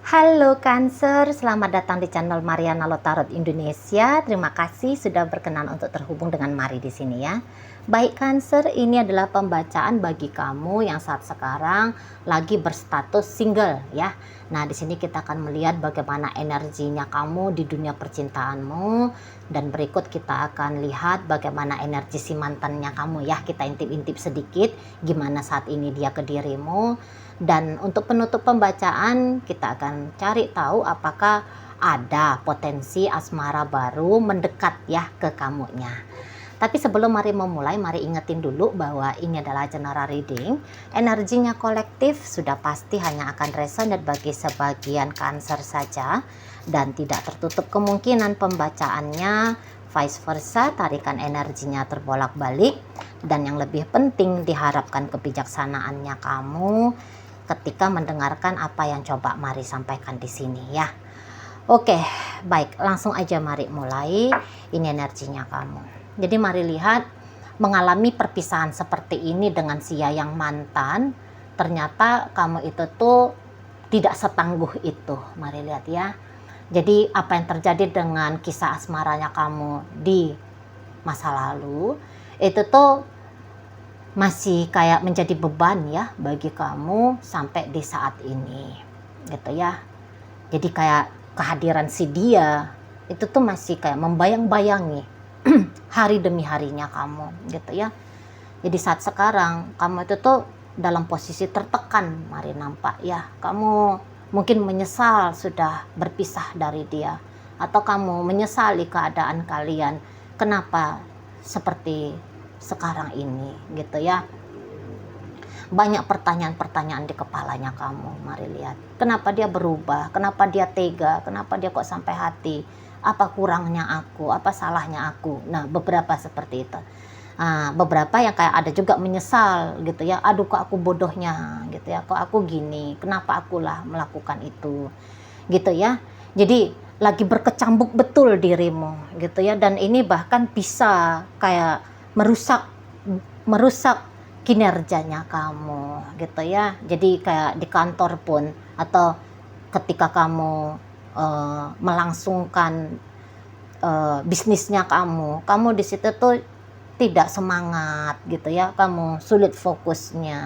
Halo Cancer, selamat datang di channel Mariana Lotarot Indonesia. Terima kasih sudah berkenan untuk terhubung dengan Mari di sini ya. Baik Cancer, ini adalah pembacaan bagi kamu yang saat sekarang lagi berstatus single ya. Nah, di sini kita akan melihat bagaimana energinya kamu di dunia percintaanmu, dan berikut kita akan lihat bagaimana energi si mantannya kamu ya. Kita intip-intip sedikit gimana saat ini dia ke dirimu. Dan untuk penutup pembacaan, kita akan cari tahu apakah ada potensi asmara baru mendekat ya ke kamunya. Tapi sebelum mari memulai, mari ingetin dulu bahwa ini adalah general reading. Energinya kolektif sudah pasti hanya akan resonate bagi sebagian Cancer saja, dan tidak tertutup kemungkinan pembacaannya vice versa, tarikan energinya terbolak-balik. Dan yang lebih penting, diharapkan kebijaksanaannya kamu ketika mendengarkan apa yang coba Mari sampaikan di sini ya. Oke, baik, langsung aja Mari mulai. Ini energinya kamu. Jadi Mari lihat, mengalami perpisahan seperti ini dengan si yang mantan, ternyata kamu itu tuh tidak setangguh itu. Mari lihat ya. Jadi apa yang terjadi dengan kisah asmaranya kamu di masa lalu, itu tuh masih kayak menjadi beban ya bagi kamu sampai di saat ini gitu ya. Jadi kayak kehadiran si dia itu tuh masih kayak membayang-bayangi hari demi harinya kamu gitu ya. Jadi saat sekarang kamu itu tuh dalam posisi tertekan, Mari nampak ya. Kamu mungkin menyesal sudah berpisah dari dia, atau kamu menyesali keadaan kalian kenapa seperti sekarang ini gitu ya. Banyak pertanyaan-pertanyaan di kepalanya kamu. Mari lihat, kenapa dia berubah, kenapa dia tega, kenapa dia kok sampai hati, apa kurangnya aku, apa salahnya aku. Nah, beberapa seperti itu. Beberapa yang kayak ada juga menyesal gitu ya, aduh kok aku bodohnya gitu ya, kok aku gini, kenapa akulah melakukan itu gitu ya. Jadi lagi berkecambuk betul dirimu gitu ya. Dan ini bahkan bisa kayak merusak kinerjanya kamu gitu ya. Jadi kayak di kantor pun, atau ketika kamu melangsungkan bisnisnya kamu di situ tuh tidak semangat gitu ya, kamu sulit fokusnya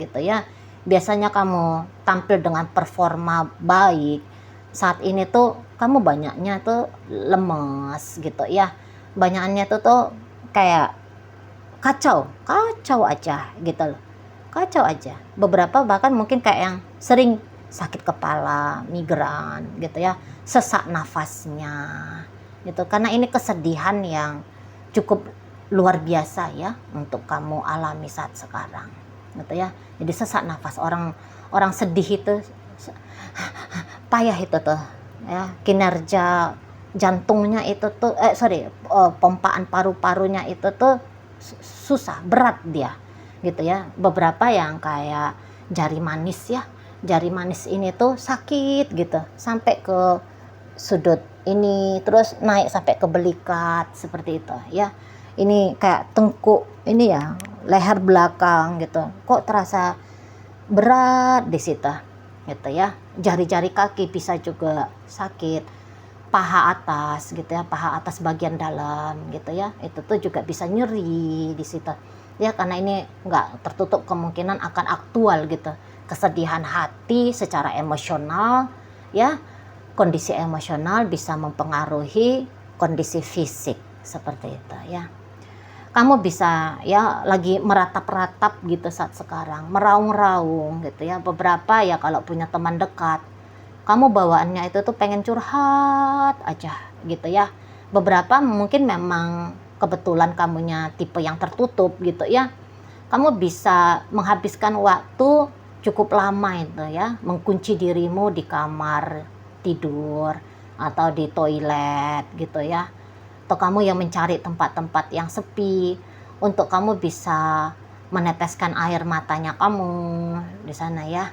gitu ya. Biasanya kamu tampil dengan performa baik, saat ini tuh kamu banyaknya tuh lemes gitu ya. Banyaknya tuh kayak kacau aja gitu loh, kacau aja. Beberapa bahkan mungkin kayak yang sering sakit kepala, migran gitu ya, sesak nafasnya gitu, karena ini kesedihan yang cukup luar biasa ya untuk kamu alami saat sekarang gitu ya. Jadi sesak nafas, orang sedih itu payah itu tuh ya. Kinerja jantungnya itu tuh pompaan paru-parunya itu tuh susah, berat dia gitu ya. Beberapa yang kayak jari manis ya, jari manis ini tuh sakit gitu sampai ke sudut ini, terus naik sampai ke belikat seperti itu ya. Ini kayak tengkuk ini ya, leher belakang gitu, kok terasa berat di situ gitu ya. Jari-jari kaki bisa juga sakit, paha atas gitu ya, paha atas bagian dalam gitu ya, itu tuh juga bisa nyeri di situ ya, karena ini nggak tertutup kemungkinan akan aktual gitu, kesedihan hati secara emosional ya. Kondisi emosional bisa mempengaruhi kondisi fisik seperti itu ya. Kamu bisa ya lagi meratap-ratap gitu saat sekarang, meraung-raung gitu ya. Beberapa ya kalau punya teman dekat, kamu bawaannya itu tuh pengen curhat aja gitu ya. Beberapa mungkin memang kebetulan kamunya tipe yang tertutup gitu ya. Kamu bisa menghabiskan waktu cukup lama itu ya, mengunci dirimu di kamar tidur atau di toilet gitu ya. Atau kamu yang mencari tempat-tempat yang sepi untuk kamu bisa meneteskan air matanya kamu di sana ya.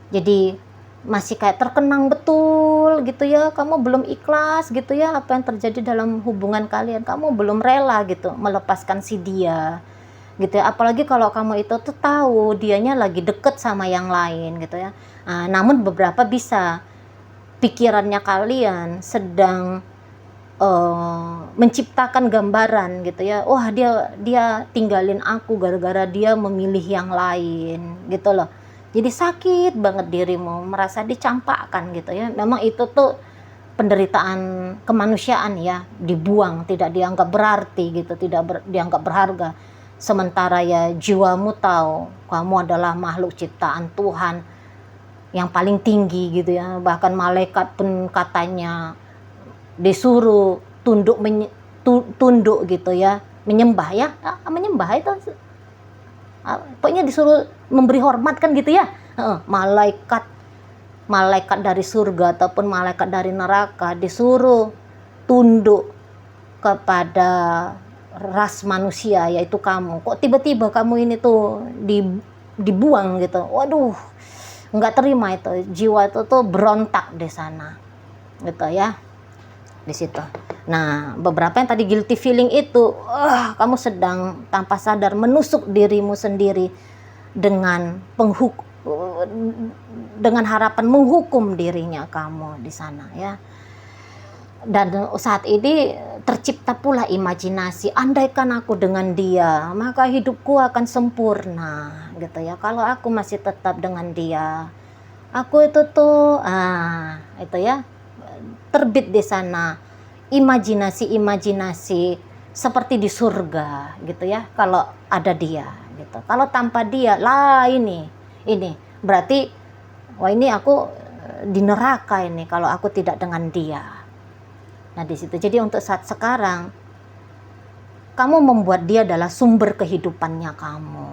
Jadi masih kayak terkenang betul gitu ya, kamu belum ikhlas gitu ya apa yang terjadi dalam hubungan kalian, kamu belum rela gitu melepaskan si dia gitu ya. Apalagi kalau kamu itu tuh tahu dianya lagi deket sama yang lain gitu ya. Namun beberapa bisa pikirannya kalian sedang menciptakan gambaran gitu ya, wah dia tinggalin aku gara-gara dia memilih yang lain gitu loh. Jadi sakit banget dirimu, merasa dicampakkan gitu ya. Memang itu tuh penderitaan kemanusiaan ya, dibuang, tidak dianggap berarti gitu, tidak dianggap berharga. Sementara ya jiwamu tahu kamu adalah makhluk ciptaan Tuhan yang paling tinggi gitu ya. Bahkan malaikat pun katanya disuruh tunduk gitu ya, menyembah ya, menyembah itu pokoknya disuruh memberi hormat kan gitu ya. Malaikat dari surga ataupun malaikat dari neraka disuruh tunduk kepada ras manusia, yaitu kamu. Kok tiba-tiba kamu ini tuh dibuang gitu. Waduh, nggak terima itu. Jiwa itu tuh berontak di sana gitu ya, di situ. Nah, beberapa yang tadi guilty feeling itu, kamu sedang tanpa sadar menusuk dirimu sendiri dengan dengan harapan menghukum dirinya kamu di sana ya. Dan saat ini tercipta pula imajinasi, andaikan aku dengan dia, maka hidupku akan sempurna gitu ya. Kalau aku masih tetap dengan dia, aku itu tuh itu ya, terbit di sana imajinasi seperti di surga gitu ya, kalau ada dia gitu. Kalau tanpa dia lah, ini berarti wah ini aku di neraka ini kalau aku tidak dengan dia. Nah di situ, jadi untuk saat sekarang kamu membuat dia adalah sumber kehidupannya kamu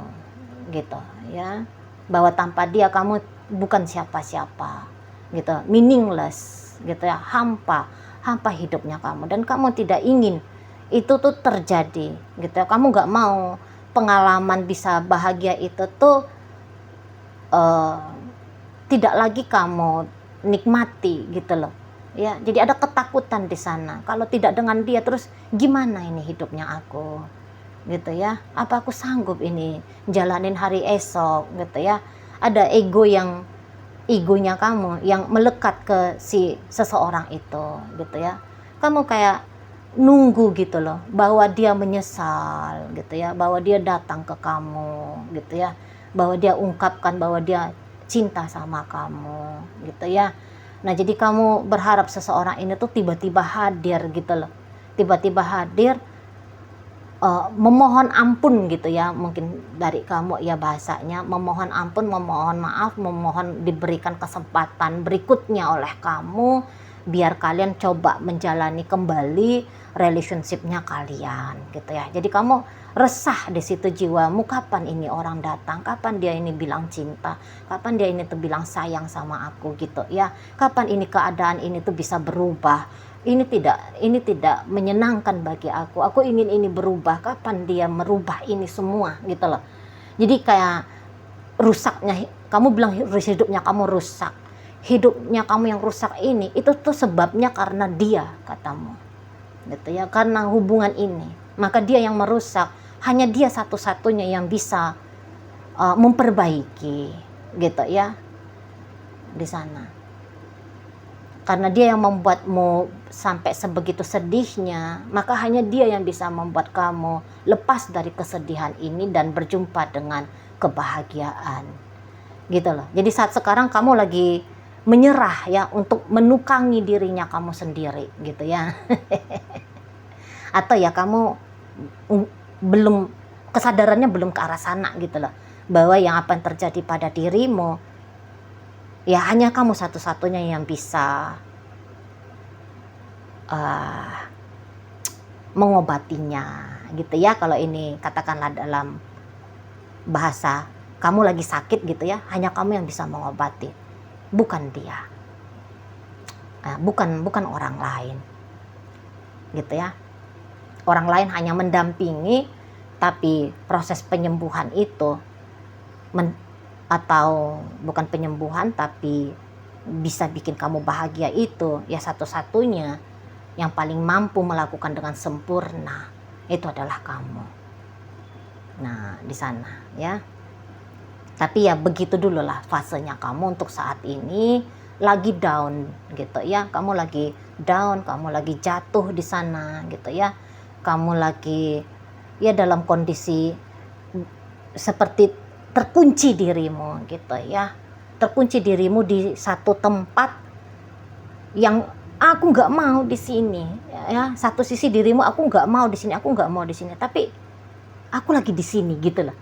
gitu ya, bahwa tanpa dia kamu bukan siapa-siapa gitu, meaningless gitu ya, hampa hidupnya kamu, dan kamu tidak ingin itu tuh terjadi gitu ya. Kamu nggak mau pengalaman bisa bahagia itu tuh tidak lagi kamu nikmati gitu loh ya. Jadi ada ketakutan di sana, kalau tidak dengan dia terus gimana ini hidupnya aku gitu ya, apa aku sanggup ini jalanin hari esok gitu ya. Ada egonya kamu yang melekat ke si seseorang itu gitu ya. Kamu kayak nunggu gitu loh bahwa dia menyesal gitu ya, bahwa dia datang ke kamu gitu ya, bahwa dia ungkapkan bahwa dia cinta sama kamu gitu ya. Nah jadi kamu berharap seseorang ini tuh tiba-tiba hadir gitu loh, tiba-tiba hadir, memohon ampun gitu ya, mungkin dari kamu ya bahasanya memohon ampun, memohon maaf, memohon diberikan kesempatan berikutnya oleh kamu biar kalian coba menjalani kembali relationship-nya kalian gitu ya. Jadi kamu resah di situ jiwamu, kapan ini orang datang, kapan dia ini bilang cinta, kapan dia ini tuh bilang sayang sama aku gitu ya, kapan ini keadaan ini tuh bisa berubah. Ini tidak menyenangkan bagi aku ingin ini berubah, kapan dia merubah ini semua gitu loh. Jadi kayak rusaknya, kamu bilang hidupnya kamu rusak, hidupnya kamu yang rusak ini itu tuh sebabnya karena dia katamu gitu ya, karena hubungan ini, maka dia yang merusak. Hanya dia satu-satunya yang bisa memperbaiki gitu ya di sana, karena dia yang membuatmu sampai sebegitu sedihnya, maka hanya dia yang bisa membuat kamu lepas dari kesedihan ini dan berjumpa dengan kebahagiaan gitu loh. Jadi saat sekarang kamu lagi menyerah ya untuk menukangi dirinya kamu sendiri gitu ya. Atau ya kamu belum, kesadarannya belum ke arah sana gitu loh, bahwa yang apa yang terjadi pada dirimu ya hanya kamu satu-satunya yang bisa mengobatinya gitu ya. Kalau ini katakanlah dalam bahasa kamu lagi sakit gitu ya, hanya kamu yang bisa mengobati, bukan dia, bukan orang lain gitu ya. Orang lain hanya mendampingi, tapi proses penyembuhan itu atau bukan penyembuhan tapi bisa bikin kamu bahagia itu ya satu-satunya yang paling mampu melakukan dengan sempurna itu adalah kamu. Nah di sana ya. Tapi ya begitu dulu lah fasenya kamu untuk saat ini, lagi down gitu ya, kamu lagi down, kamu lagi jatuh di sana gitu ya, kamu lagi ya dalam kondisi seperti terkunci dirimu gitu ya, terkunci dirimu di satu tempat yang aku nggak mau di sini ya, satu sisi dirimu aku nggak mau di sini, aku nggak mau di sini, tapi aku lagi di sini gitu loh.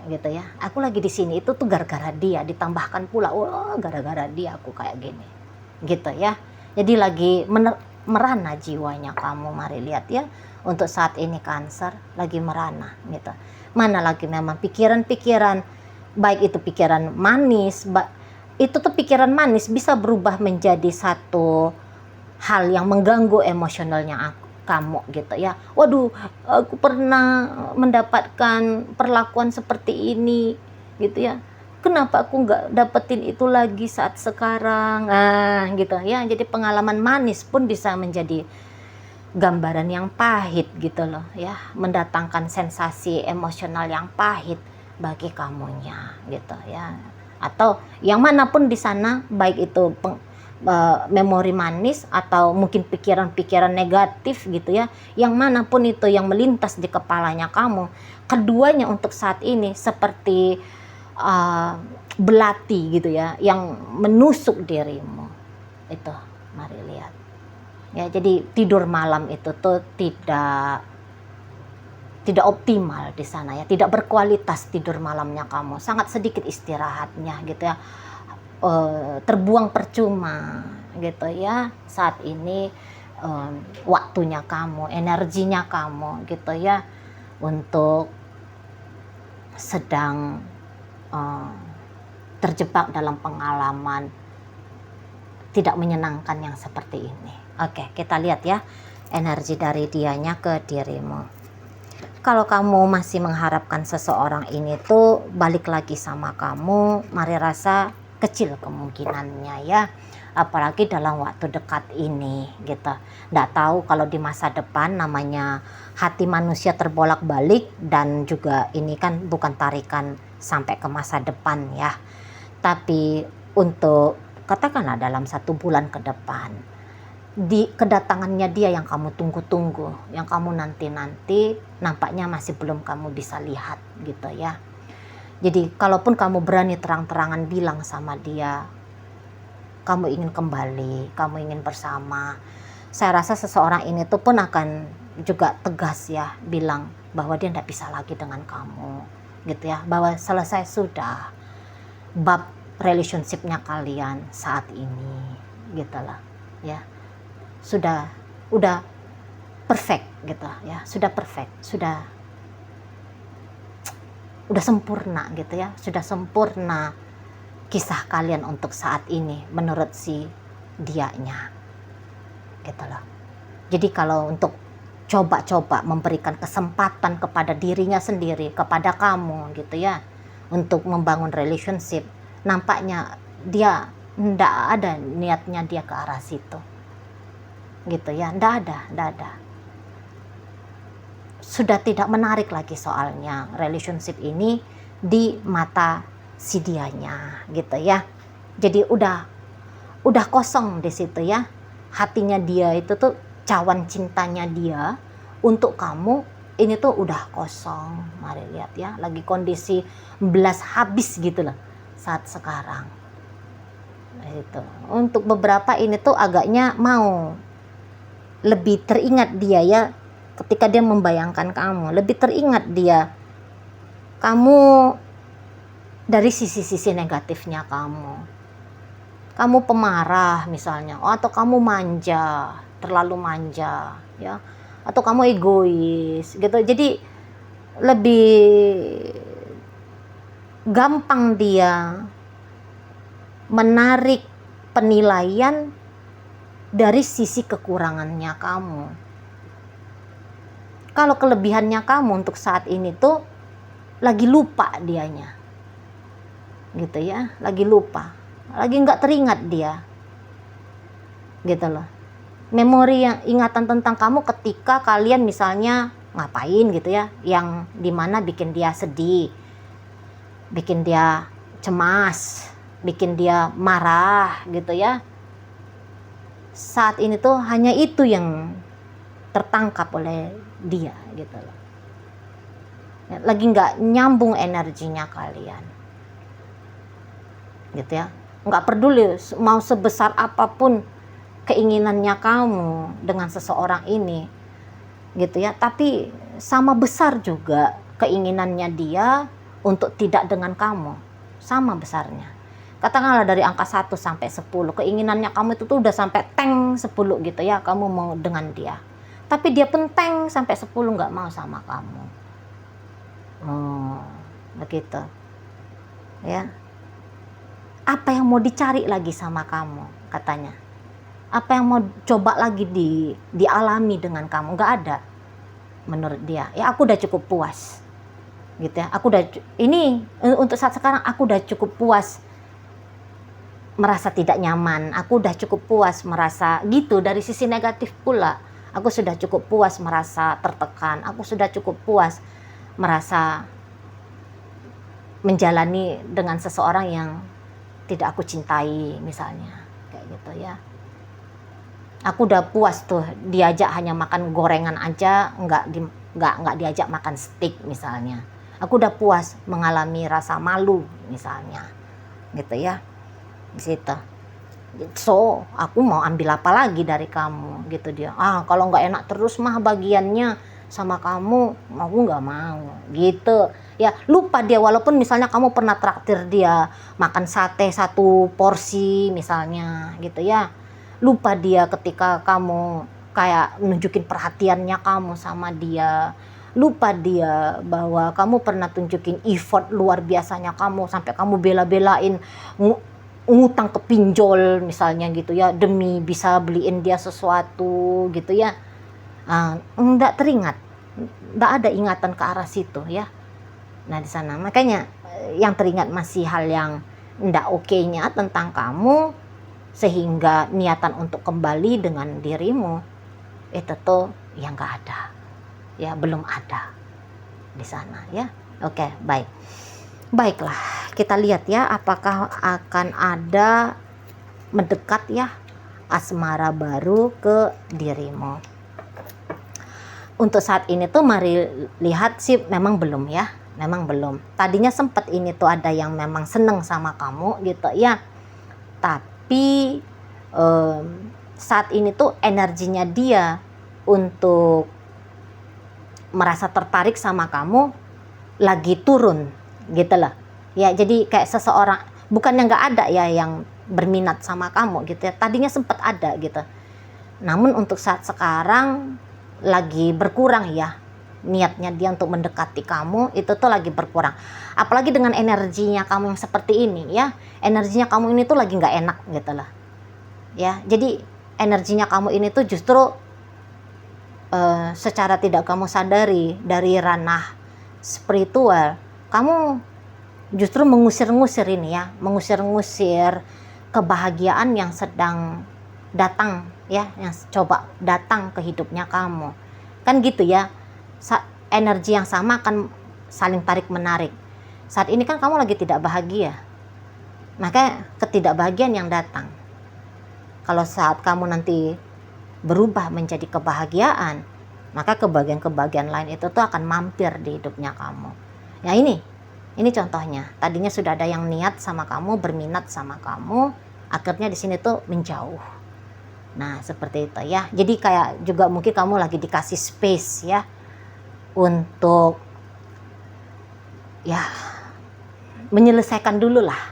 Gitu ya, aku lagi di sini itu tuh gara-gara dia, ditambahkan pula gara-gara dia aku kayak gini gitu ya. Jadi lagi merana jiwanya kamu, mari lihat ya, untuk saat ini Cancer lagi merana gitu. Mana lagi memang pikiran-pikiran, baik itu pikiran manis, itu tuh pikiran manis bisa berubah menjadi satu hal yang mengganggu emosionalnya kamu gitu ya. Waduh, aku pernah mendapatkan perlakuan seperti ini gitu ya, kenapa aku nggak dapetin itu lagi saat sekarang, gitu ya. Jadi pengalaman manis pun bisa menjadi gambaran yang pahit gitu loh ya, mendatangkan sensasi emosional yang pahit bagi kamunya gitu ya. Atau yang manapun di sana, baik itu memori manis atau mungkin pikiran-pikiran negatif gitu ya, yang manapun itu yang melintas di kepalanya kamu, keduanya untuk saat ini seperti belati gitu ya, yang menusuk dirimu itu, mari lihat ya. Jadi tidur malam itu tuh tidak optimal di sana ya, tidak berkualitas tidur malamnya kamu, sangat sedikit istirahatnya gitu ya, terbuang percuma gitu ya saat ini, waktunya kamu, energinya kamu gitu ya, untuk sedang terjebak dalam pengalaman tidak menyenangkan yang seperti ini. Oke, kita lihat ya energi dari dianya ke dirimu. Kalau kamu masih mengharapkan seseorang ini tuh balik lagi sama kamu, mari rasa kecil kemungkinannya ya, apalagi dalam waktu dekat ini gitu. Nggak tahu kalau di masa depan, namanya hati manusia terbolak-balik, dan juga ini kan bukan tarikan sampai ke masa depan ya, tapi untuk katakanlah dalam 1 bulan ke depan, di kedatangannya dia yang kamu tunggu-tunggu, yang kamu nanti-nanti, nampaknya masih belum kamu bisa lihat gitu ya. Jadi kalaupun kamu berani terang-terangan bilang sama dia, kamu ingin kembali, kamu ingin bersama, saya rasa seseorang ini tuh pun akan juga tegas ya, bilang bahwa dia tidak bisa lagi dengan kamu gitu ya, bahwa selesai sudah bab relationshipnya kalian saat ini gitu lah ya, udah perfect gitu ya, sudah perfect, sudah sempurna gitu ya, sudah sempurna kisah kalian untuk saat ini menurut si dianya gitu loh. Jadi kalau untuk coba-coba memberikan kesempatan kepada dirinya sendiri, kepada kamu gitu ya, untuk membangun relationship, nampaknya dia ndak ada niatnya dia ke arah situ gitu ya, ndak ada, sudah tidak menarik lagi soalnya relationship ini di mata si dianya gitu ya. Jadi udah kosong di situ ya, hatinya dia itu tuh, cawan cintanya dia untuk kamu ini tuh udah kosong. Mari lihat ya, lagi kondisi belas habis gitu loh saat sekarang itu. Untuk beberapa ini tuh agaknya mau lebih teringat dia ya, ketika dia membayangkan kamu, lebih teringat dia kamu dari sisi-sisi negatifnya kamu pemarah misalnya, atau kamu manja, terlalu manja ya, atau kamu egois gitu. Jadi lebih gampang dia menarik penilaian dari sisi kekurangannya kamu. Kalau kelebihannya kamu untuk saat ini tuh lagi lupa dianya gitu ya, lagi lupa, lagi nggak teringat dia gitu loh. Memori yang ingatan tentang kamu ketika kalian misalnya ngapain gitu ya, yang dimana bikin dia sedih, bikin dia cemas bikin dia marah gitu ya. Saat ini tuh hanya itu yang tertangkap oleh dia gitu loh. Lagi nggak nyambung energinya kalian gitu ya. Nggak peduli mau sebesar apapun keinginannya kamu dengan seseorang ini gitu ya, tapi sama besar juga keinginannya dia untuk tidak dengan kamu, sama besarnya. Katakanlah dari angka 1 sampai 10, keinginannya kamu itu tuh udah sampai tank 10 gitu ya, kamu mau dengan dia. Tapi dia pun tank sampai 10 nggak mau sama kamu. Oh, begitu. Ya. Apa yang mau dicari lagi sama kamu, katanya. Apa yang mau coba lagi dialami dengan kamu? Nggak ada. Menurut dia. Ya aku udah cukup puas. Gitu ya. Aku udah, ini untuk saat sekarang aku udah cukup puas merasa tidak nyaman, aku udah cukup puas merasa gitu. Dari sisi negatif pula, aku sudah cukup puas merasa tertekan, aku sudah cukup puas merasa menjalani dengan seseorang yang tidak aku cintai misalnya, kayak gitu ya. Aku udah puas tuh diajak hanya makan gorengan aja, nggak diajak makan steak misalnya. Aku udah puas mengalami rasa malu misalnya, gitu ya. Di situ. So, aku mau ambil apa lagi dari kamu gitu dia. Kalau nggak enak terus mah bagiannya sama kamu, aku nggak mau gitu. Ya, lupa dia walaupun misalnya kamu pernah traktir dia makan sate 1 porsi misalnya gitu ya. Lupa dia ketika kamu kayak nunjukin perhatiannya kamu sama dia. Lupa dia bahwa kamu pernah tunjukin effort luar biasanya kamu sampai kamu bela-belain ngutang ke pinjol misalnya gitu ya demi bisa beliin dia sesuatu gitu ya. Enggak teringat, enggak ada ingatan ke arah situ ya. Nah di sana makanya yang teringat masih hal yang enggak oke-nya tentang kamu, sehingga niatan untuk kembali dengan dirimu itu tuh yang enggak ada ya, belum ada di sana ya. Oke, baik. Baiklah, kita lihat ya apakah akan ada mendekat ya asmara baru ke dirimu. Untuk saat ini tuh mari lihat sih memang belum ya, memang belum. Tadinya sempat ini tuh ada yang memang seneng sama kamu gitu ya. Tapi saat ini tuh energinya dia untuk merasa tertarik sama kamu lagi turun gitu lah ya. Jadi kayak seseorang bukan yang nggak ada ya yang berminat sama kamu gitu ya, tadinya sempat ada gitu, namun untuk saat sekarang lagi berkurang ya niatnya dia untuk mendekati kamu, itu tuh lagi berkurang. Apalagi dengan energinya kamu yang seperti ini ya, energinya kamu ini tuh lagi nggak enak gitu lah ya. Jadi energinya kamu ini tuh justru secara tidak kamu sadari dari ranah spiritual, kamu justru mengusir-ngusir ini ya, mengusir-ngusir kebahagiaan yang sedang datang ya, yang coba datang ke hidupnya kamu. Kan gitu ya, energi yang sama akan saling tarik-menarik. Saat ini kan kamu lagi tidak bahagia, maka ketidakbahagiaan yang datang. Kalau saat kamu nanti berubah menjadi kebahagiaan, maka kebahagiaan-kebahagiaan lain itu tuh akan mampir di hidupnya kamu. Ya ini contohnya. Tadinya sudah ada yang niat sama kamu, berminat sama kamu, akhirnya di sini tuh menjauh. Nah, seperti itu ya. Jadi kayak juga mungkin kamu lagi dikasih space ya untuk ya menyelesaikan dulu lah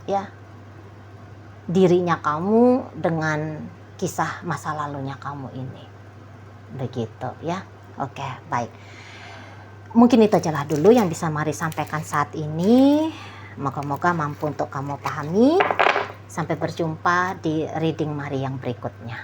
ya dirinya kamu dengan kisah masa lalunya kamu ini. Begitu ya. Oke, baik. Mungkin itu aja lah dulu yang bisa Mari sampaikan saat ini. Moga-moga mampu untuk kamu pahami. Sampai berjumpa di reading Mari yang berikutnya.